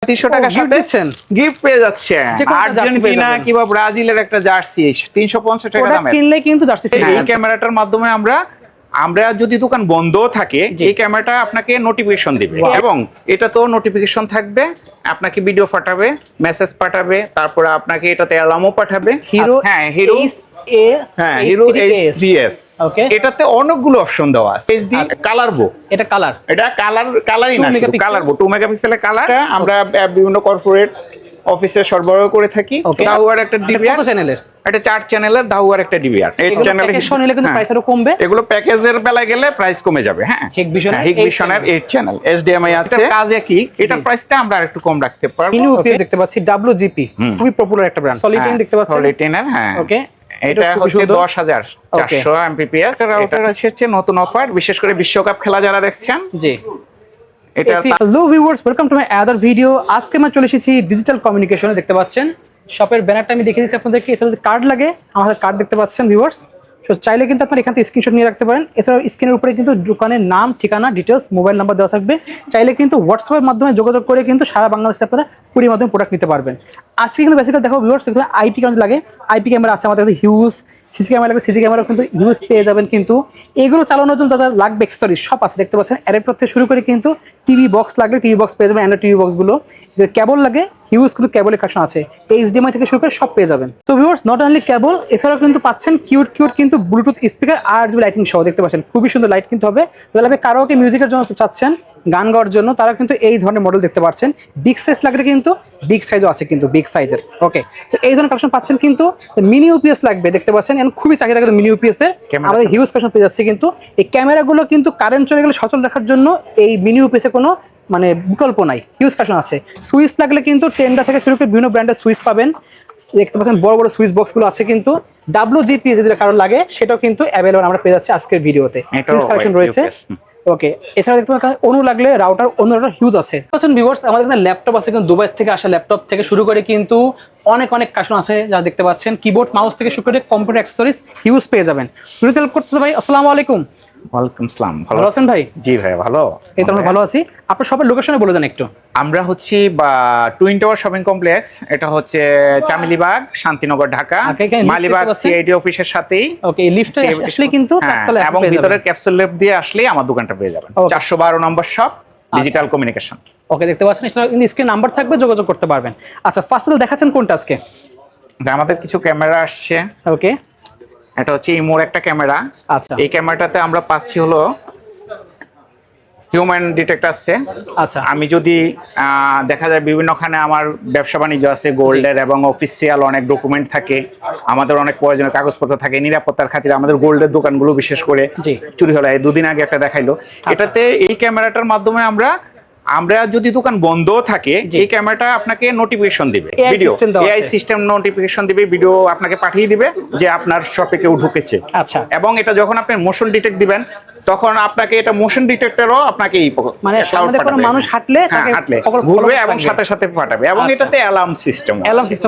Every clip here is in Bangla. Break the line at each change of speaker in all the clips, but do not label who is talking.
300 টাকার সাথে গিফট পেয়ে যাচ্ছেন আর্জেন্টিনা কিংবা ব্রাজিলের একটা জার্সি 350 টাকা দামের
কিনলে কিন্তু জার্সি ফ্রি।
এই ক্যামেরাটার মাধ্যমে আমরা যদি দোকান বন্ধ থাকে এই ক্যামেরাটা আপনাকে নোটিফিকেশন দিবে এবং এটা তো নোটিফিকেশন থাকবে, আপনাকে ভিডিও পাঠাবে, মেসেজ পাঠাবে, তারপর আপনাকে এটাতে অ্যালার্মও পাঠাবে।
হিরো
হিরো এইচডিএস, এটাতে অনেকগুলো অপশন দেওয়া আছে। এইচডি কালার বো,
এটা
কালারই না, শুধু কালার বো 2 মেগাপিক্সেলের কালার। আমরা বিভিন্ন কর্পোরেট অফিসে সরবরাহ করে থাকি। দাহুয়ার একটা ডিভিআর,
কত চ্যানেলের?
এটা 4 চ্যানেলের দাহুয়ার একটা ডিভিআর। এই চ্যানেলে
নিলে কিন্তু প্রাইস আরো কমবে।
এগুলো প্যাকেজের বেলায় গেলে প্রাইস কমে যাবে। হ্যাঁ, হিগভিশনের 8 চ্যানেল, এইচডিএমআই আছে, কাজে কি এটার প্রাইসটা আমরা আরেকটু কম রাখতে পারবো।
ইনু ইউপিএস দেখতে পাচ্ছি, WGP খুবই পপুলার একটা ব্র্যান্ড। সলিটেন দেখতে পাচ্ছি,
সলিটেনের। হ্যাঁ,
ওকে,
এটা হচ্ছে 10400 এমপিপিএস। রাউটার আছে নতুন অফার, বিশেষ করে বিশ্বকাপ খেলা যারা দেখছেন।
জি,
এটা
hello viewers, welcome to my other video. আজকে আমরা চলে এসেছি ডিজিটাল কমিউনিকেশনে। দেখতে পাচ্ছেন শপের ব্যানারটা আমি দেখিয়ে দিচ্ছি আপনাদেরকে। এছাড়া কার্ড লাগে, আমাদের কার্ড দেখতে পাচ্ছেন ভিউয়ার্স। সো চাইলে কিন্তু আপনারা এখান থেকে স্ক্রিনশট নিয়ে রাখতে পারেন। এছাড়াও স্ক্রিনের উপরে কিন্তু দোকানের নাম, ঠিকানা, ডিটেলস, মোবাইল নাম্বার দেওয়া থাকবে। চাইলে কিন্তু হোয়াটসঅ্যাপের মাধ্যমে যোগাযোগ করে কিন্তু সারা বাংলাদেশে আপনারা কুরিয়ার মাধ্যমে প্রোডাক্ট নিতে পারবেন। আজকে কিন্তু বেসিক্যালি দেখো ভিউয়ার্স, দেখলে আইপি ক্যামেরা লাগে, আইপি ক্যামেরা আছে আমাদের কাছে হিউজ। সিসি ক্যামেরা লাগে, সিসি ক্যামেরা কিন্তু হিউজ পেয়ে যাবেন। কিন্তু এগুলো চালানোর জন্য তাদের লাগবে অ্যাক্সেসরিজ সব আছে। দেখতে পাচ্ছেন অ্যাডাপ্টার থেকে শুরু করে কিন্তু টিভি বক্স লাগলে টিভি বক্স পেয়ে যাবেন, অ্যান্ড্রয়েড টিভি বক্সগুলো। কেবল লাগে, হিউজ কিন্তু কেবলের কানেকশন আছে, এইচডিএমআই থেকে শুরু করে সব পেয়ে যাবেন। তো ভিউয়ার্স, নট অনলি কেবল, এছাড়াও কিন্তু পাচ্ছেন কিউট কিন্তু ব্লুটুথ স্পিকার আর লাইটিং সহ। দেখতে পাচ্ছেন খুবই সুন্দর লাইট কিন্তু হবে। তাহলে কারাওকে মিউজিকের জন্য চাচ্ছেন, গান গাওয়ার জন্য, তারা কিন্তু এই ধরনের মডেল দেখতে পাচ্ছেন। বিগ সাইজ লাগলে কিন্তু বিগ সাইজও আছে, কিন্তু বিগ সাইজের। ওকে, তো এই ধরনের কালেকশন পাচ্ছেন। কিন্তু মিনি ইউপিএস লাগবে, দেখতে পাচ্ছেন এখন খুবই চাহিদা কিন্তু মিনি ইউপিএস এর আমাদের হিউজ কালেকশন পেয়ে যাচ্ছে। কিন্তু এই ক্যামেরাগুলো কিন্তু কারেন্ট চলে গেলে সচল রাখার জন্য এই মিনি ইউপিএস এর কোনো মানে বিকল্প নাই, হিউজ কালেকশন আছে। সুইচ লাগলে কিন্তু টেন্ডার থেকে শুরু করে বিভিন্ন ব্র্যান্ডের সুইচ পাবেন। দেখতে পাচ্ছেন বড় বড় সুইচ বক্সগুলো আছে। কিন্তু WGP যদি কারোর লাগে সেটাও কিন্তু অ্যাভেলেবল আমরা পেয়ে যাচ্ছি আজকের ভিডিওতে। হিউজ কালেকশন রয়েছে। ওকে, এছাড়া দেখতে পাচ্ছেন অনু লাগলে রাউটার হিউজ আছে। ভিউয়ার্স, আমাদের এখানে ল্যাপটপ আছে, কিন্তু দুবাই থেকে আসা ল্যাপটপ থেকে শুরু করে কিন্তু অনেক কালেকশন আছে যা দেখতে পাচ্ছেন। কিবোর্ড, মাউস থেকে শুরু করে কম্পিউটার অ্যাক্সেসরিজ হিউজ পেয়ে যাবেন। ভিডিও হেল্প করতেছে ভাই, আসসালামু আলাইকুম।
ওয়ালাইকুম আসসালাম।
ভালো আছেন ভাই?
জি ভাই, ভালো।
এই তো আমরা ভালো আছি। আপনার শপের লোকেশনে বলে দেন একটু।
আমরা হচ্ছি টুইন টাওয়ার শপিং কমপ্লেক্স, এটা হচ্ছে চামেলিবাগ, শান্তিনগর, ঢাকা। মালিবাগ সিআইডি অফিসের সাথেই।
ওকে, এই লিফটে আসলে কিন্তু চারতলা
এবং ভিতরের ক্যাপসুল লিফট দিয়ে আসলেই আমার দোকানটা পেয়ে যাবেন। 412 নম্বর শপ, ডিজিটাল কমিউনিকেশন।
ওকে, দেখতে পাচ্ছেন এছাড়া স্ক্রিনে নাম্বার থাকবে, যোগাযোগ করতে পারবেন। আচ্ছা, ফার্স্ট অফ অল দেখাচ্ছেন কোনটা আজকে?
আমাদের কিছু ক্যামেরা আসছে।
ওকে,
এটা হচ্ছে ইমোর একটা ক্যামেরা।
আচ্ছা,
এই ক্যামেরাটাতে আমরা পাচ্ছি হলো হিউম্যান ডিটেক্ট আছে।
আচ্ছা,
আমি যদি দেখা যায় বিভিন্নখানে আমার ব্যবসা বাণিজ্য আছে, গোল্ডের এবং অফিসিয়াল অনেক ডকুমেন্ট থাকে, আমাদের অনেক প্রয়োজনীয় কাগজপত্র থাকে। নিরাপত্তার খাতিরে আমাদের গোল্ডের দোকানগুলো বিশেষ করে চুরি হলো, এই 2 দিন আগে একটা দেখাইলো। এটাতে এই ক্যামেরাটার মাধ্যমে আমরা যদি দোকান বন্ধ থাকে এই ক্যামেরাটা আপনাকে নোটিফিকেশন দিবে, ভিডিও এআই সিস্টেম নোটিফিকেশন দিবে, ভিডিও আপনাকে পাঠিয়ে দিবে যে আপনার শপে কেউ ঢুকেছে।
আচ্ছা,
এবং এটা যখন আপনি মোশন ডিটেক্ট দিবেন তখন আপনাকে এটা মোশন ডিটেক্টরও আপনাকে
মানে সামনে কোনো মানুষ হাঁটলে তাকে
ঘুরবে এবং সাথে সাথে পাঠাবে। এবং এটাতে অ্যালার্ম সিস্টেম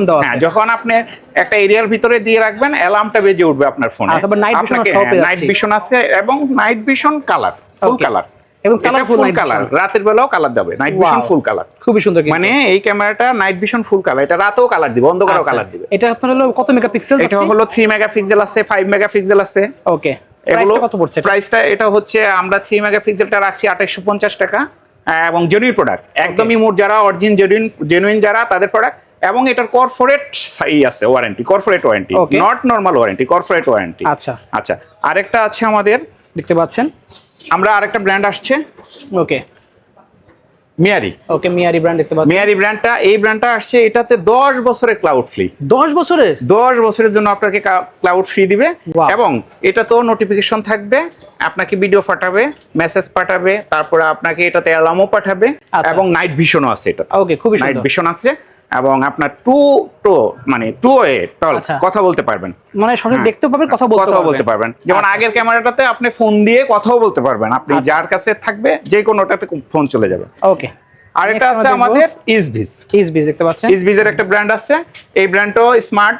দেওয়া আছে। যখন আপনি একটা এরিয়ার ভিতরে দিয়ে রাখবেন অ্যালার্মটা বেজে উঠবে আপনার ফোনে। নাইট ভিশন আছে এবং night vision colour, full colour, এবং ফুল কালার, রাতের বেলাও কালার দেবে, নাইট ভিশন ফুল কালার।
খুবই সুন্দর।
মানে এই ক্যামেরাটা নাইট ভিশন ফুল কালার, এটা রাতেও কালার দিবে, অন্ধকারেও কালার দিবে।
এটা আপনার হলো কত মেগাপিক্সেল?
এটা হলো 3 মেগাপিক্সেল আছে, 5 মেগাপিক্সেল আছে।
ওকে,
এগুলো
কত পড়ছে?
প্রাইসটা এটা হচ্ছে আমরা 3 মেগাপিক্সেলটা রাখছি 2850 টাকা। এবং জেনুইন প্রোডাক্ট, একদমই মোট যারা অরিজিন জেনুইন যারা তাদের প্রোডাক্ট। এবং এটার কর্পোরেট আছে warranty, corporate warranty, not normal warranty, corporate warranty.
আচ্ছা
আচ্ছা, আরেকটা আছে আমাদের,
দেখতে পাচ্ছেন
আমরা আরেকটা ব্র্যান্ড আসছে।
ওকে,
মিয়ারি।
ওকে, মিয়ারি ব্র্যান্ড দেখতে পাচ্ছেন।
মিয়ারি ব্র্যান্ডটা, এই ব্র্যান্ডটা আসছে, এটাতে 10 বছরের ক্লাউড ফ্রি।
10 বছরের
জন্য আপনাকে ক্লাউড ফ্রি দিবে। এবং এটা তো নোটিফিকেশন থাকবে, আপনাকে ভিডিও পাঠাবে, মেসেজ পাঠাবে, তারপরে আপনাকে এটাতে অ্যালার্মও পাঠাবে। এবং নাইট ভিশনও আছে এটা।
ওকে, খুবই সুন্দর।
নাইট ভিশন আছে এবং আপনার টু ওয়ে কথা বলতে পারবেন,
মানে সরাসরি দেখতেও পাবেন, কথা বলতে পারবেন।
যেমন আগের ক্যামেরাটাতে আপনি ফোন দিয়ে কথাও বলতে পারবেন, আপনি যার কাছে থাকবে যে কোনোটাতে ফোন চলে যাবে।
ওকে,
আরেকটা আছে আমাদের ইসভিজ, দেখতে পাচ্ছেন ইসভিজের একটা ব্র্যান্ড আছে। এই ব্র্যান্ডও স্মার্ট,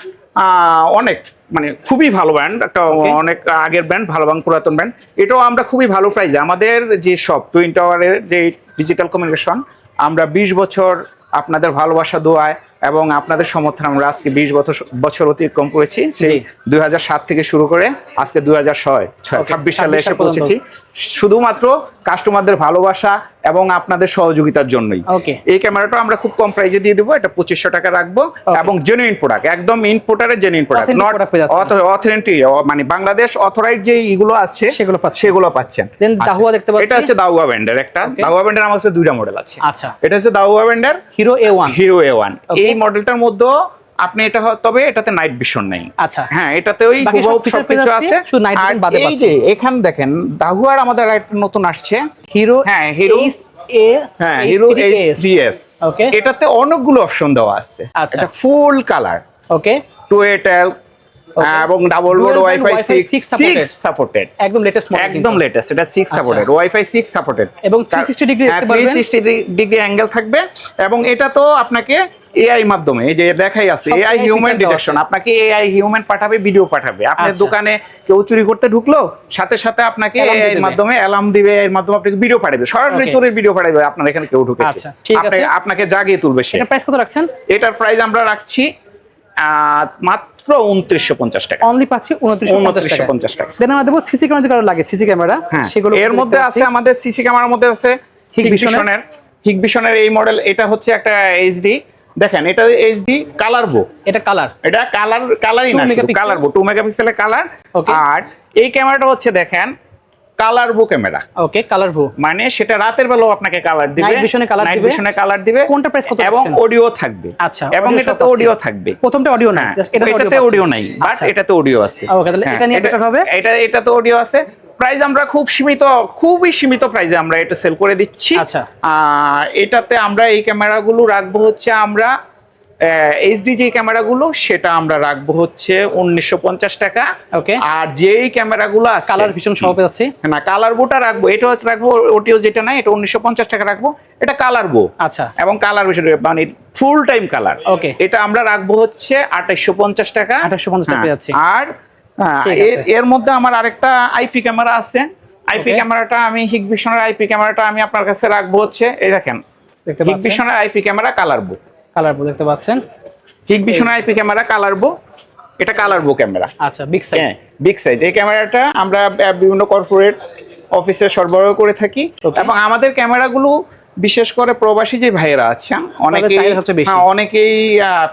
অনেক মানে খুবই ভালো ব্র্যান্ড, একটা অনেক আগের ব্র্যান্ড, ভালো এবং পুরাতন ব্র্যান্ড। এটাও আমরা খুবই ভালো প্রাইসে, আমাদের যে শপ টুইন টাওয়ারের যে ডিজিটাল কমিউনিকেশন, আমরা 20 বছর আপনাদের ভালোবাসা দোয়ায় এবং আপনাদের সমর্থন আমরা আজকে 20 বছর অতিক্রম করেছি। সেই 2007 থেকে শুরু করে আজকে 2026 সালে এসে পৌঁছেছি, শুধুমাত্র কাস্টমারদের ভালোবাসা এবং আপনাদের সহযোগিতার জন্যই। এই ক্যামেরাটা আমরা খুব কম প্রাইসে দিয়ে দেবো, এটা 2500 টাকা রাখবো এবং জেনুইন প্রোডাক্ট, একদম ইম্পোর্টারের জেনুইন প্রোডাক্ট, নট অথেন্টিক, মানে বাংলাদেশ অথরাইজড যে এগুলো আছে সেগুলো পাচ্ছেন।
দাহুয়া দেখতে পাচ্ছি,
এটা হচ্ছে দাহুয়া ব্র্যান্ডের একটা, দাহুয়া ব্র্যান্ডের আমার কাছে দুইটা মডেল আছে।
আচ্ছা,
এটা হচ্ছে দাহুয়া ব্র্যান্ডের
হিরো A1।
এই মডেলটার মধ্যে আপনি এটা তবে এটাতে নাইট ভিশন নেই।
আচ্ছা,
হ্যাঁ, এটাতে ওই সবকিছু আছে। আর এই যে এখানে দেখেন দাহুয়ার আমাদের একটা নতুন আসছে হিরো, হ্যাঁ হিরো হিরো H3s, এটাতে অনেকগুলো অপশন দেওয়া আছে। এটা ফুল কালার, ওকে, 2ATL এবং ডাবল মোড ওয়াইফাই 6 সাপোর্টেড, একদম লেটেস্ট মডেল, একদম লেটেস্ট। এটা 6 সাপোর্টেড, ওয়াইফাই 6 সাপোর্টেড এবং 360 ডিগ্রি দেখতে পারবেন, 360 ডিগ্রি অ্যাঙ্গেল থাকবে। এবং এটা তো আপনাকে এআই মাধ্যমে, এই যে দেখাই আছে এআই হিউম্যান ডিটেকশন, আপনাকে এআই হিউম্যান পাঠাবে, ভিডিও পাঠাবে। আপনার দোকানে কেউ চুরি করতে ঢুকলো, সাথে সাথে আপনাকে এআই এর মাধ্যমে অ্যালার্ম দিবে, এর মাধ্যমে আপনাকে ভিডিও পাঠাবে, সরাসরি চোরের ভিডিও পাঠাবে আপনার এখানে কেউ ঢুকেছে, আপনাকে জাগিয়ে তুলবে। এটা প্রাইস কত রাখছেন? এটার প্রাইস আমরা রাখছি মাত্র 2950 টাকা। অনলি পাচ্ছি 2950 টাকা। দেন আমরা দেব সিসি ক্যামেরা, যেগুলো লাগে সিসি ক্যামেরা, সেগুলো এর মধ্যে আছে। আমাদের সিসি ক্যামেরার মধ্যে আছে হিগভিশনের এই মডেল, এটা হচ্ছে একটা এইচডি, দেখেন এটা এইচডি কালারবো, এটা কালারই না, কালারবো 2 মেগাপিক্সেলের কালার। আর এই ক্যামেরাটা হচ্ছে দেখেন কালারবো ক্যামেরা, ওকে, কালারবো মানে সেটা রাতের বেলাও আপনাকে কালার দিবে, নাইট ভিশনে কালার দিবে। কোনটা প্রাইস কত? এবং অডিও থাকবে। আচ্ছা, এবং এটাতে অডিও থাকবে। প্রথমটা অডিও না, এটাতে অডিও নাই, বাট এটাতে অডিও আছে। ওকে, তাহলে এটা নিয়ে বেটার হবে। এটাতে অডিও আছে। প্রাইস আমরা খুবই সীমিত প্রাইসে আমরা এটা সেল করে দিচ্ছি। আচ্ছা, এটাতে আমরা এই ক্যামেরাগুলো রাখবো হচ্ছে, আমরা এইচডি যে ক্যামেরাগুলো সেটা আমরা রাখবো হচ্ছে 1950 টাকা। ওকে, আর যেই ক্যামেরাগুলো আছে কালার ভিশন সহ আছে না, কালার বোটা রাখবো, এটা হচ্ছে রাখবো ওটিও যেটা নাই, এটা 1950 টাকা রাখবো, এটা কালার বো। আচ্ছা, এবং কালার ভিশন মানে ফুল টাইম কালার, ওকে, এটা আমরা রাখবো হচ্ছে 2850 টাকা। 2850 টাকা যাচ্ছে। আর এর মধ্যে আমার আরেকটা আইপি ক্যামেরা আছে। আইপি ক্যামেরাটা আমি হিগভিশনের আইপি ক্যামেরাটা আমি আপনার কাছে রাখবো হচ্ছে, এই দেখেন হিগভিশনের আইপি ক্যামেরা কালারবো দেখতে পাচ্ছেন, হিগভিশনের আইপি ক্যামেরা কালারবো, এটা কালারবো ক্যামেরা। আচ্ছা, বিগ সাইজ এই ক্যামেরাটা আমরা বিভিন্ন কর্পোরেট অফিসে সরবরাহ করে থাকি। এবং আমাদের ক্যামেরাগুলো বিশেষ করে প্রবাসী যে ভাইয়েরা আছেন, অনেকেই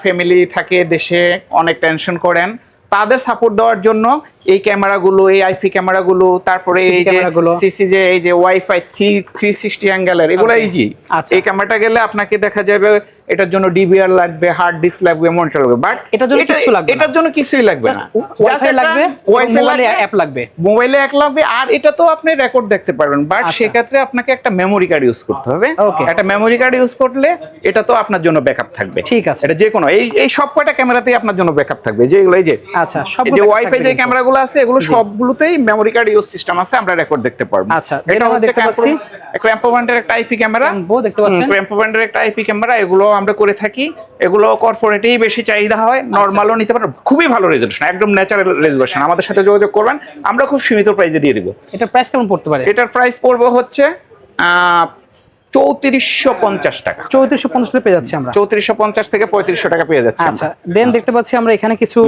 ফ্যামিলি থাকে দেশে, অনেক টেনশন করেন, তাদের সাপোর্ট দেওয়ার জন্য এই ক্যামেরাগুলো, এই আইপি ক্যামেরাগুলো, তারপরে এই যে সিসি যে এই যে ওয়াইফাই 360 অ্যাঙ্গেলের, এগুলো ইজি। এই ক্যামেরাটা গেলে আপনাকে দেখা যাবে এটার জন্য ডিবিআর লাগবে, হার্ড ডিস্ক লাগবে, মনিটর লাগবে, বাট এটার জন্য কিছুই লাগবে না। ওয়াইফাই লাগবে, মোবাইলে অ্যাপ লাগবে, আর এটা তো আপনি রেকর্ড দেখতে পারবেন, বাট সেক্ষেত্রে আপনাকে একটা মেমোরি কার্ড ইউজ করতে হবে। একটা মেমোরি কার্ড ইউজ করলে এটা তো আপনার জন্য ব্যাকআপ থাকবে। ঠিক আছে, এটা যে কোনো এই সব কয়টা ক্যামেরাতেই আপনার জন্য ব্যাকআপ থাকবে, যেগুলো এই যে আচ্ছা সব যে ওয়াইফাই যে ক্যামেরাগুলো আছে, এগুলো সবগুলোতেই মেমোরি কার্ড ইউজ সিস্টেম আছে, আমরা রেকর্ড দেখতে পারবো। আচ্ছা, এটা হচ্ছে দেখতে পাচ্ছি ক্র্যাম্পো ব্র্যান্ডের একটা আইপি ক্যামেরা, দেখতে পাচ্ছেন ক্র্যাম্পো ব্র্যান্ডের একটা আইপি ক্যামেরা, এগুলো আমরা করে থাকি। এগুলো কর্পোরেটেই বেশি চাহিদা হয়, নরমালও নিতে পারেন, খুবই ভালো রেজোলিউশন, একদম ন্যাচারাল রেজোলিউশন। আমাদের সাথে যোগাযোগ করবেন, আমরা খুব সীমিত প্রাইসে দিয়ে দিব। এটা প্রাইস কেমন পড়তে পারে? এটার প্রাইস পড়বে হচ্ছে 3450 টাকা। 3450 টাকা পেয়ে যাচ্ছি আমরা, 3450 থেকে 3500 টাকা পেয়ে যাচ্ছি। আচ্ছা, দেন দেখতে পাচ্ছি আমরা এখানে কিছু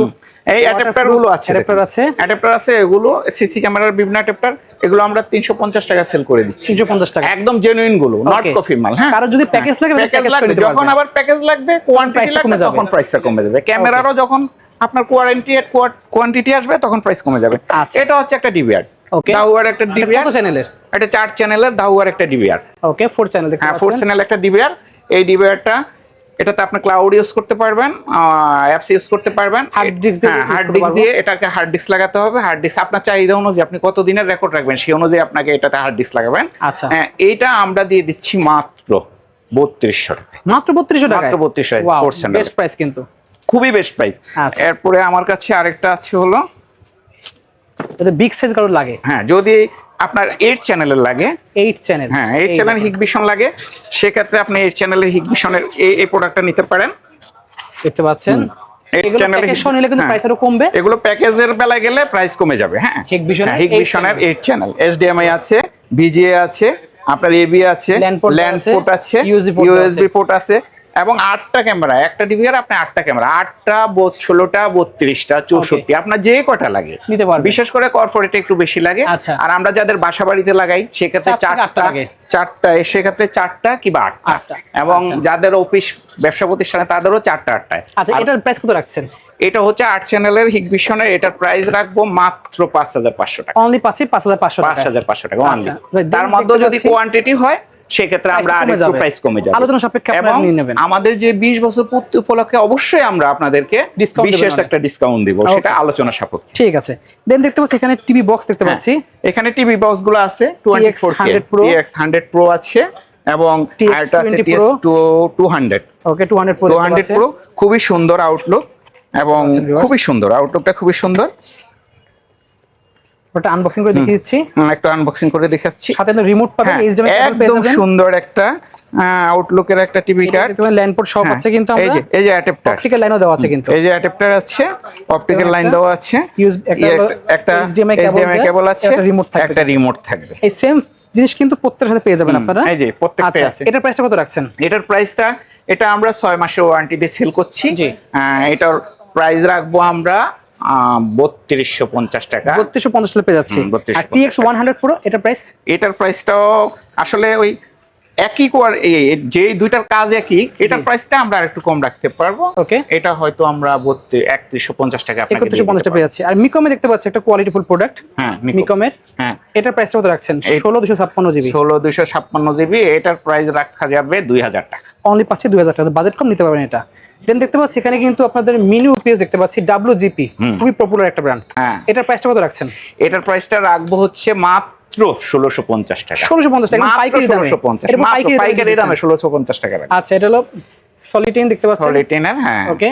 এই অ্যাডাপ্টার গুলো আছে, অ্যাডাপ্টার আছে, এগুলো সিসি ক্যামেরার বিভিন্ন অ্যাডাপ্টার, এগুলো আমরা 350 টাকা সেল করে দিচ্ছি। 350 টাকা, একদম জেনুইন গুলো, নট কপি মাল। হ্যাঁ, কারো যদি প্যাকেজ লাগে, প্যাকেজ লাগবে, যখন আবার প্যাকেজ লাগবে, কোয়ান্টিটি লাগবে, তখন প্রাইসটা কমে যাবে। ক্যামেরারও যখন আপনার কোয়ান্টিটি আসবে, তখন প্রাইস কমে যাবে। এটা হচ্ছে একটা ডিবিআর, ওকে, দাহুয়ার একটা ডিবিআর, কত চ্যানেলের? এটা 4 চ্যানেলের দাহুয়ার একটা ডিবিআর, ওকে, 4 চ্যানেল দেখতে পাচ্ছেন। 4 চ্যানেল একটা ডিবিআর। এই ডিবিআরটা এটাতে আপনি ক্লাউড ইউজ করতে পারবেন, অ্যাপস ইউজ করতে পারবেন, হার্ড ডিস্ক দিয়ে এটাকে হার্ড ডিস্ক লাগাতে হবে। হার্ড ডিস্ক আপনার চাহিদা অনুযায়ী, আপনি কত দিনের রেকর্ড রাখবেন সেই অনুযায়ী আপনাকে এটাতে হার্ড ডিস্ক লাগাবেন। আচ্ছা, এইটা আমরা দিয়ে দিচ্ছি মাত্র 3200 টাকা। মাত্র 3200 টাকা, মাত্র 3200 টাকা। 4 চ্যানেল, বেস্ট প্রাইস, কিন্তু খুবই বেস্ট প্রাইস। এরপরে আমার কাছে আরেকটা আছে, হলো এটা বিগ সাইজ কারো লাগে, হ্যাঁ, যদি আপনার 8 চ্যানেলের লাগে, 8 চ্যানেল, হ্যাঁ 8 চ্যানেল হিগভিশন লাগে, সেক্ষেত্রে আপনি 8 চ্যানেলের হিগভিশনের এই প্রোডাক্টটা নিতে পারেন। দেখতে পাচ্ছেন এগুলো প্যাকেজ নিলে কিন্তু প্রাইস আরো কমবে। এগুলো প্যাকেজের বেলায় গেলে প্রাইস কমে যাবে। হ্যাঁ, হিগভিশনের 8 চ্যানেল, HDMI আছে, VGA আছে, আপনার AB আছে, ল্যান্ড পোর্ট আছে, USB পোর্ট আছে, এবং 8টা ক্যামেরা, একটা টিভি আর আপনি 8টা ক্যামেরা, 8টা 16টা 32টা 64 আপনার যে কটা লাগে
নিতে পারবেন।
বিশেষ করে কর্পোরেটে একটু বেশি লাগে।
আচ্ছা।
আর আমরা যাদের বাসা বাড়িতে লাগাই সেক্ষেত্রে
4 থেকে 8টা
চারটা
লাগে।
সেক্ষেত্রে 4টা কিংবা 8টা, এবং যাদের অফিস ব্যবসা প্রতিষ্ঠানে তাদেরও 4টা 8টায়।
আচ্ছা, এটার প্রাইস কত রাখছেন?
এটা হচ্ছে 8 চ্যানেলের হিগভিশনের, এটার প্রাইস রাখবো মাত্র 5500 টাকা।
অনলি পাচ্ছি 5500 টাকা।
5500 টাকা অনলি।
আচ্ছা,
তার মধ্যে যদি কোয়ান্টিটি হয় সেক্ষেত্রে আমরা আরেকটু প্রাইস কমে যাবে,
আলোচনা সাপেক্ষে
এবং
আপনারা নিয়ে নেবেন।
আমাদের যে 20 বছর পূর্তি উপলক্ষে অবশ্যই আমরা আপনাদেরকে
Discount দেবেন
বিশেষ
অনেক।
একটা ডিসকাউন্ট দিব, সেটা আলোচনা সাপেক্ষে।
ঠিক আছে। দেন দেখতে পাচ্ছি এখানে টিভি বক্স দেখতে পাচ্ছি।
এখানে টিভি বক্স গুলো আছে 24K, TX 100 Pro আছে, এবং
TX
আরেকটা আছে
20
TS
Pro।
200।
ওকে, 200 Pro
200 Pro খুবই সুন্দর আউটলুক, এবং খুবই সুন্দর আউটলুকটা, খুবই সুন্দর।
ওটা আনবক্সিং করে দেখিয়ে দিচ্ছি।
একটা আনবক্সিং করে দেখাচ্ছি।
সাথে রিমোট পাবেন,
হ্যাঁ,
HDMI কেবল পেয়ে
একদম
যাবেন।
সুন্দর একটা আউটলুকের একটা টিভি কার্ড।
তোমার ল্যান্ড পোর্ট সব আছে কিন্তু আমরা।
এই যে অ্যাডাপ্টার,
অপটিক্যাল লাইনও দেওয়া আছে কিন্তু।
এই যে অ্যাডাপ্টার আছে, অপটিক্যাল লাইন দেওয়া আছে, একটা
HDMI
কেবল আছে,
একটা রিমোট থাকবে।
একটা রিমোট থাকবে।
এই সেম জিনিস কিন্তু প্রত্যেকের সাথে পেয়ে যাবেন আপনারা।
এই যে প্রত্যেকটাই আছে।
এটার প্রাইসটা কত রাখছেন?
এটার প্রাইসটা, এটা আমরা 6 মাসের ওয়ারেন্টি দিয়ে সেল করছি।
জি।
এটার প্রাইস রাখবো আমরা 3250 টাকা।
3250 টাকা পেয়ে যাচ্ছে।
3250
আর TX 100 Pro এটার প্রাইস?
এটার প্রাইসটাও আসলে ওই একই যে দুইটার কাজ একই, এটার প্রাইসটা আমরা আরেকটু কম রাখতে পারবো।
ওকে,
এটা হয়তো আমরা 3150 টাকা আপনাকে
3150 টাকা পেয়ে যাচ্ছে। আর মিকমে দেখতে পাচ্ছি একটা কোয়ালিটিফুল প্রোডাক্ট।
হ্যাঁ,
মিকমের।
হ্যাঁ,
এটার প্রাইসটা কত রাখছেন? 16256 জিবি।
16256 জিবি, এটার প্রাইস রাখা যাবে 2000 টাকা।
অনলি পাচ্ছি 2000 টাকা, বাজেট কম নিতে পারবেন এটা। দেন দেখতে পাচ্ছি এখানে কিন্তু আপনাদের মিনি ইউপিএস দেখতে পাচ্ছি, WGP, খুবই পপুলার একটা ব্র্যান্ড।
হ্যাঁ,
এটার প্রাইসটা কত রাখছেন?
এটার প্রাইসটা রাখবো হচ্ছে মাত্র 1650 টাকা।
1650 টাকা পাইকারি দামে।
1650,
এটা
মাত্র পাইকারি দামে 1650 টাকা রাখবো।
আচ্ছা, এটা হলো সলিটিন দেখতে পাচ্ছেন।
সলিটিনের, হ্যাঁ।
ওকে,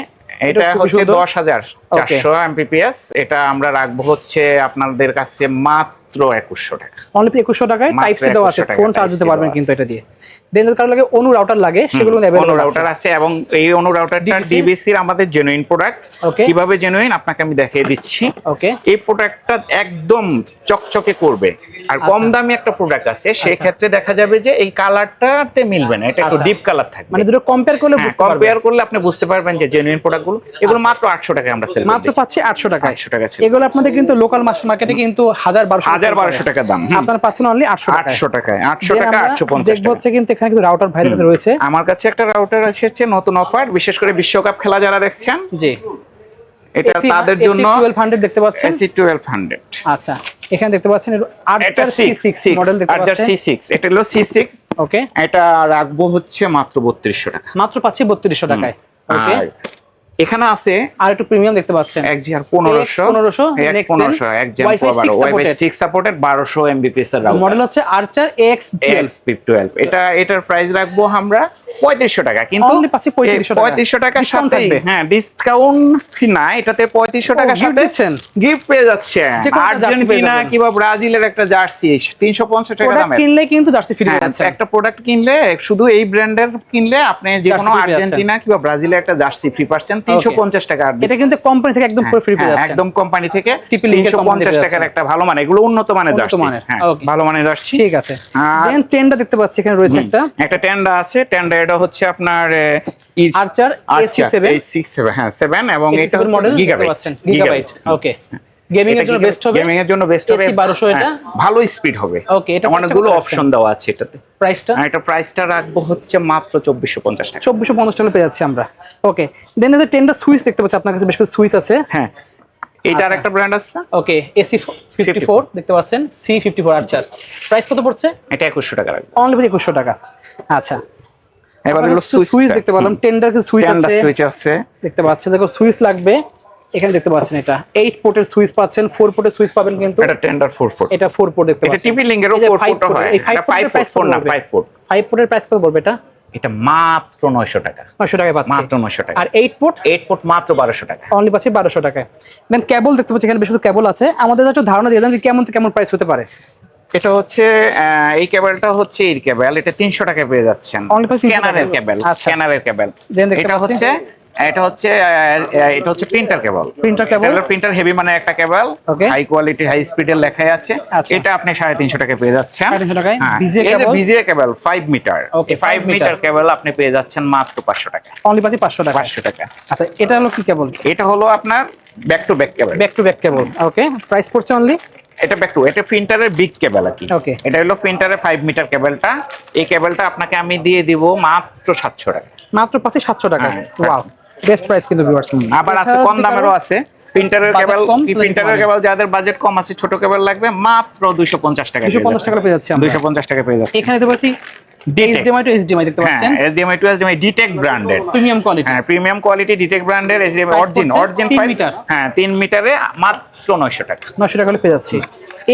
এটা হচ্ছে 10400 MPPS। এটা আমরা রাখবো হচ্ছে আপনাদের কাছে মাত্র 2100 টাকা।
অনলি 2100 টাকায় টাইপ সি দেওয়া আছে, ফোন চার্জ দিতে পারবেন কিন্তু এটা দিয়ে। দেন যদি কারো লাগে অনু রাউটার লাগে, সেগুলো
অনু রাউটার আছে, এবং এই অনু রাউটারটা ডিবিসির আমাদের জেনুইন প্রোডাক্ট। কিভাবে জেনুইন আপনাকে আমি দেখিয়ে দিচ্ছি।
ওকে,
এই প্রোডাক্টটা একদম চকচকে করবে, আর কম দামি একটা প্রোডাক্ট আছে, সেই ক্ষেত্রে দেখা যাবে যে এই কালারটাতে মিলবে না, এটা একটু ডিপ কালার থাকবে।
মানে দুটো কম্পেয়ার করলে বুঝতে পারবেন,
কম্পেয়ার করলে আপনি বুঝতে পারবেন যে জেনুইন প্রোডাক্টগুলো। এগুলো মাত্র 800 টাকায় আমরা সেল করছি,
মাত্র পাচ্ছি 800 টাকায়।
800 টাকা সেল।
এগুলো আপনাদের কিন্তু লোকাল মার্কেটে কিন্তু 1200
টাকা দাম,
আপনারা পাচ্ছেন অনলি 800 টাকায়।
800 টাকায়, 800 টাকা, 850
দেখবো
টাকা।
হচ্ছে কিন্তু এখানে কিন্তু রাউটার ভাইদের কাছে রয়েছে।
আমার কাছে একটা রাউটার আছে, হচ্ছে নতুন অফার, বিশেষ করে বিশ্বকাপ খেলা যারা দেখছেন,
জি,
এটা তাদের জন্য।
AC1200 দেখতে পাচ্ছেন।
AC1200,
আচ্ছা, এখানে দেখতে পাচ্ছেন আর্চার C6 মডেল দেখতে
আর্চার
পাচ্ছেন।
C6, এটা হলো C6।
ওকে,
এটা রাখবো হচ্ছে মাত্র 3200 টাকা।
মাত্র পাচ্ছি 3200 টাকায়। ওকে,
আর এখানে আছে
আর একটু প্রিমিয়াম দেখতে পাচ্ছেন,
XGR 1500, XGR Wi-Fi 6 supported 1200 Mbps এর রাউটার।
মডেল হচ্ছে আর্চার
AX12। এটার প্রাইস রাখবো আমরা 3500 টাকা, কিন্তু
অনলি পাচ্ছি
3500 টাকার
Discount
সাথে,
থাকবে।
হ্যাঁ, ডিসকাউন্ট না, এটাতে 3500 টাকার
gift
সাথে
দিচ্ছেন?
গিফট পেয়ে যাচ্ছেন।
যে কোনো একটা জার্সি পেয়ে
আর্জেন্টিনা
যাবেন।
কিংবা ব্রাজিলের একটা জার্সি 350 টাকা
প্রোডাক্ট
দামের।
কিনলে কিন্তু জার্সি ফ্রি
হ্যাঁ,
পাচ্ছেন।
একটা প্রোডাক্ট কিনলে, শুধু এই ব্র্যান্ডের কিনলে আপনি যে কোনো
জার্সি free
আর্জেন্টিনা কিংবা ব্রাজিলের একটা জার্সি ফ্রি পাচ্ছেন 350 টাকা।
এটা কিন্তু কোম্পানি থেকে একদম পুরো ফ্রি পেয়ে যাচ্ছেন।
একদম কোম্পানি থেকে
Triple link এর company
350
পেয়ে
টাকার
যাচ্ছেন।
একটা ভালো মানে, এগুলো উন্নত মানের
উন্নত
জার্সি।
মানের,
হ্যাঁ,
okay.
ভালো মানের জার্সি।
ঠিক আছে।
আর
দেন টেন্ডা দেখতে পাচ্ছি এখানে রয়েছে
একটা টেন্ডা আছে, টেন্ডা এটা হচ্ছে আপনার
আর্চার
AC7, হ্যাঁ 7, এবং এটা
মডেল
গিগাবাইট।
গিগাবাইট। ওকে, গেমিং এর জন্য বেস্ট হবে।
গেমিং এর জন্য বেস্ট হবে,
AC1200 এটা
ভালো স্পিড হবে।
ওকে, এটা
অনেকগুলো অপশন দেওয়া আছে এটাতে।
প্রাইসটা?
এটা প্রাইসটা রাখবো হচ্ছে মাত্র 2450 টাকা।
2450 টাকা পেয়ে যাচ্ছি আমরা। ওকে, দেন এই টেন্ডা সুইচ দেখতে পাচ্ছি আপনার কাছে, বেশ কিছু সুইচ আছে।
হ্যাঁ, এটার একটা ব্র্যান্ড আছে।
ওকে, AC54 দেখতে পাচ্ছেন, C54 আর্চার। প্রাইস কত পড়ছে?
এটা 2100 টাকা রাখবো,
অনলি 2100 টাকা। আচ্ছা,
এবার হলো
সুইচ দেখতে পেলাম, টেন্ডার কিছু সুইচ আছে,
সুইচ আছে
দেখতে পাচ্ছেন। দেখো সুইচ লাগবে, এখানে দেখতে পাচ্ছেন এটা 8 পোর্টের সুইচ পাচ্ছেন, 4 পোর্টের সুইচ পাবেন কিন্তু।
এটা টেন্ডার 4 পোর্ট,
এটা 4 পোর্ট দেখতে
এটা
পাচ্ছেন।
টিভি লিংকেরও 4 পোর্ট হয়।
এই 5 পোর্টের প্রাইস কত না?
5 পোর্ট
5 পোর্টের প্রাইস কত পড়বে এটা?
এটা মাত্র 900 টাকা।
900 টাকায় পাচ্ছি,
মাত্র 900 টাকা।
আর 8 পোর্ট?
8 পোর্ট মাত্র 1200 টাকা।
অনলি পাচ্ছি 1200 টাকায়। দেন কেবল দেখতে পাচ্ছি এখানে বেশ কিছু কেবল আছে, আমাদের একটু ধারণা দিয়ে দেন যে কেমন কেমন প্রাইস হতে পারে।
এটা হচ্ছে এই কেবলটা হচ্ছে এই কেবল, এটা 300 টাকায় পেয়ে যাচ্ছেন। স্ক্যানারের কেবল, স্ক্যানারের কেবল। এটা হচ্ছে এটা হচ্ছে প্রিন্টার কেবল।
প্রিন্টার কেবল,
প্রিন্টার হেভি মানে একটা কেবল,
Okay.
হাই কোয়ালিটি হাই স্পিডের লেখাই আছে।
আচ্ছা।
এটা আপনি 350 টাকা পেয়ে যাচ্ছেন।
350 টাকায়
হ্যাঁ,
BGA
এই যে
কেবল।
BGA কেবল 5 মিটার,
Okay,
এই 5
5
মিটার কেবল আপনি পেয়ে যাচ্ছেন মাত্র 500 টাকা।
অনলি পাচ্ছি 500 টাকা।
500 টাকা।
আচ্ছা, এটা হলো কি কেবল?
এটা হলো আপনার back to back cable.
Back to back cable, okay. Price পড়ছে অনলি,
এটা ব্যাক টু, এটা প্রিন্টারের বিগ কেবল আর কি।
Okay.
এটা হলো প্রিন্টারের 5 মিটার কেবলটা। এই কেবলটা আপনাকে আমি দিয়ে দিব মাত্র 700 টাকা।
মাত্র পাচ্ছি 700 টাকা।
হ্যাঁ।
ওয়াও, বেস্ট প্রাইস কিন্তু ভিউয়ার্স।
আবার আছে কম দামেরও আছে। প্রিন্টারের
Budget
কেবল,
কম,
প্রিন্টারের
তাহলে
কেবল যাদের বাজেট কম আছে, ছোট কেবল লাগবে, মাত্র 250 টাকা।
250 টাকা পেয়ে যাচ্ছি আমরা।
250 টাকা পেয়ে যাচ্ছে।
এখানে দেখতে পাচ্ছি HDMI টু HDMI দেখতে
হ্যাঁ,
পাচ্ছেন,
HDMI টু HDMI ডিটেক ব্র্যান্ডের।
Premium quality.
হ্যাঁ, প্রিমিয়াম কোয়ালিটি ডিটেক ব্র্যান্ডের HDMI
Price
অরিজিন
পড়ছে 3
5
মিটার।
হ্যাঁ, 3 মিটারে মাত্র 900 টাকা।
900 টাকা হলে পেয়ে যাচ্ছি।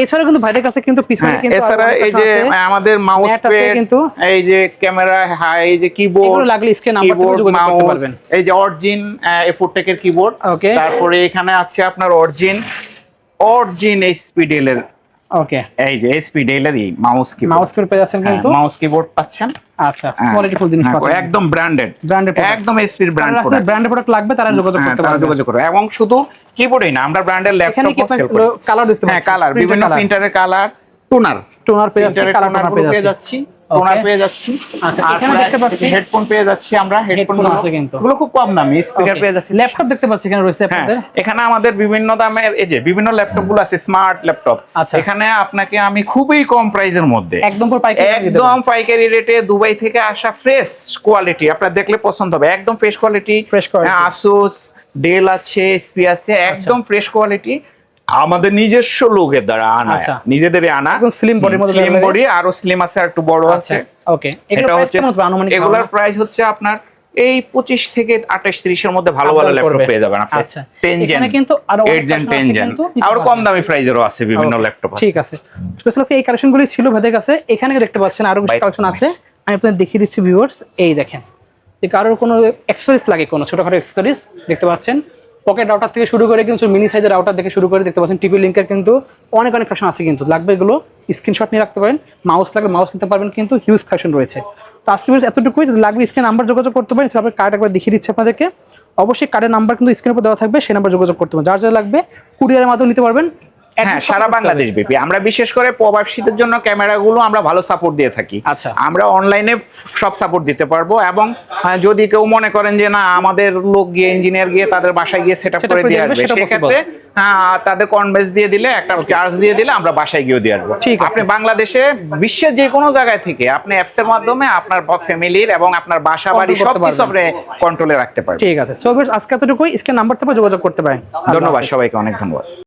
এছাড়া কিন্তু ভাইদের কাছে কিন্তু পিছনে
হ্যাঁ,
কিন্তু
এছাড়া
আরো অনেক
এই
কিছু
যে
আছে।
আমাদের মাউস
Mat আছে
প্যাড,
কিন্তু।
এই যে ক্যামেরা, হ্যাঁ, এই যে কিবোর্ড,
এগুলো লাগলে স্ক্রিন নাম্বার থেকে যোগাযোগ করতে পারবেন।
এই যে অরিজিন এফোরটেকের কিবোর্ড।
Okay.
তারপরে এখানে আছে আপনার অরিজিন এইচপি ডেল এর,
ওকে,
এই যে এইচপি ডেল এর মাউস কিবোর্ড।
মাউস করে পেয়ে যাচ্ছেন কিন্তু।
মাউস কিবোর্ড পাচ্ছেন।
আচ্ছা, কোয়ালিটি ফুল জিনিস পাচ্ছেন,
একদম ব্র্যান্ডেড,
Branded product।
একদম এইচপি ব্র্যান্ড
যারা
প্রোডাক্ট।
ব্র্যান্ডের প্রোডাক্ট লাগবে তারা যোগাযোগ করতে
তারা
পারবেন।
যোগাযোগ করো। এবং শুধু কিবোর্ডই না, আমরা ব্র্যান্ডের
এখানে কি
ল্যাপটপ সেল করি।
কালার দেখতে
হ্যাঁ,
পাচ্ছেন,
কালার, বিভিন্ন প্রিন্টারের কালার,
টোনার পেয়ে যাচ্ছে, কালার টোনার পেয়ে যাচ্ছে।
টোনার পেয়ে যাচ্ছি।
আচ্ছা, এখানে দেখতে পাচ্ছি
হেডফোন পেয়ে যাচ্ছি আমরা, হেডফোন
Headphone আছে কিন্তু।
গুলো খুব কম দামি, স্পিকার পেয়ে যাচ্ছি।
ল্যাপটপ দেখতে পাচ্ছি এখানে রয়েছে
হ্যাঁ,
আপনাদের।
এখানে আমাদের বিভিন্ন দামের এই যে বিভিন্ন ল্যাপটপ গুলো আছে, স্মার্ট ল্যাপটপ।
আচ্ছা।
এখানে আপনাকে আমি খুবই কম প্রাইসের মধ্যে,
একদম পুরো পাইকারি দিয়ে দেবেন।
একদম পাইকারি রেটে দুবাই থেকে আসা ফ্রেশ কোয়ালিটি, আপনারা দেখলে পছন্দ হবে, একদম fresh quality.
Fresh quality।
Asus, Dell আছে, এসপি আছে, একদম ফ্রেশ কোয়ালিটি, আমাদের নিজস্ব লোকের দ্বারা আনা,
আচ্ছা।
নিজেদের আনা,
একদম slim body র মধ্যে
স্লিম
লাগে।
বডি, আরো স্লিম আছে, আর একটু বড় আছে।
ওকে, এগুলো প্রাইস কেমন হবে আনুমানিক?
এগুলোর প্রাইস হচ্ছে আপনার এই 25 থেকে 28 30 এর মধ্যে ভালো ভালো
Up-down
ল্যাপটপ
করবে।
পেয়ে যাবেন আপনি।
আচ্ছা।
10 জেন,
এখানে কিন্তু আরো অনেক
8 জেন,
option
10
আছে
জেন,
কিন্তু নিতে
আর কম
পারবেন।
দামি প্রাইজেরও আছে, বিভিন্ন
Okay,
ল্যাপটপ আছে।
ঠিক আছে। স্পেশাল এই কালেকশনগুলি ছিল ভাইদের কাছে। এখানে দেখতে পাচ্ছেন আরো কিছু
Bye.
কালেকশন আছে, আমি আপনাদের দেখিয়ে দিচ্ছি ভিউয়ার্স। এই দেখেন, যে কারোর কোনো অ্যাক্সেসরিজ লাগে, কোনো ছোটখাটো অ্যাক্সেসরিজ দেখতে পাচ্ছেন, পকেট রাউটার থেকে শুরু করে কিন্তু মিনি সাইজের রাউটার থেকে শুরু করে দেখতে পাচ্ছেন টিপি লিঙ্কের কিন্তু অনেক কালেকশন আছে কিন্তু। লাগবে এগুলো স্ক্রিনশট নিয়ে রাখতে পারেন, মাউস লাগবে মাউস নিতে পারবেন, কিন্তু হিউজ কালেকশন রয়েছে। তো আজকে এতটুকুই, যদি লাগবে স্ক্রিন নাম্বার যোগাযোগ করতে পারেন। তারপরে কার্ড একবার দেখিয়ে দিচ্ছি আপনাদেরকে। অবশ্যই কার্ডের নাম্বার কিন্তু স্ক্রিনের উপর দেওয়া থাকবে, সেই নাম্বার যোগাযোগ করতে পারেন। যার যার লাগবে কুরিয়ারের মাধ্যমে নিতে পারবেন।
হ্যাঁ, সারা বাংলাদেশ ব্যাপী। আমরা বিশেষ করে প্রবাসীদের জন্য ক্যামেরাগুলো আমরা ভালো সাপোর্ট দিয়ে থাকি।
আচ্ছা।
আমরা অনলাইনে সব সাপোর্ট দিতে পারবো, এবং যদি কেউ মনে করেন যে না আমাদের লোক গিয়ে, ইঞ্জিনিয়ার গিয়ে তাদের বাসায় গিয়ে সেটআপ করে দিয়ে আসবে,
সেটা
সেক্ষেত্রে তাদের কনভেন্স দিয়ে দিলে, একটা চার্জ দিয়ে দিলে আমরা বাসায় গিয়ে দিয়ে আসবো।
ঠিক আছে।
আপনি বাংলাদেশে, বিশ্বের যে কোনো জায়গায় থেকে আপনি অ্যাপসের মাধ্যমে আপনার ফ্যামিলির এবং আপনার বাসা বাড়ি
Control করতে
সবকিছু আপনি কন্ট্রোলে রাখতে পারবেন।
ঠিক আছে। সো আজকে এতটুকুই, স্ক্রিন নাম্বার থেকে যোগাযোগ করতে পারেন।
ধন্যবাদ সবাইকে, অনেক ধন্যবাদ।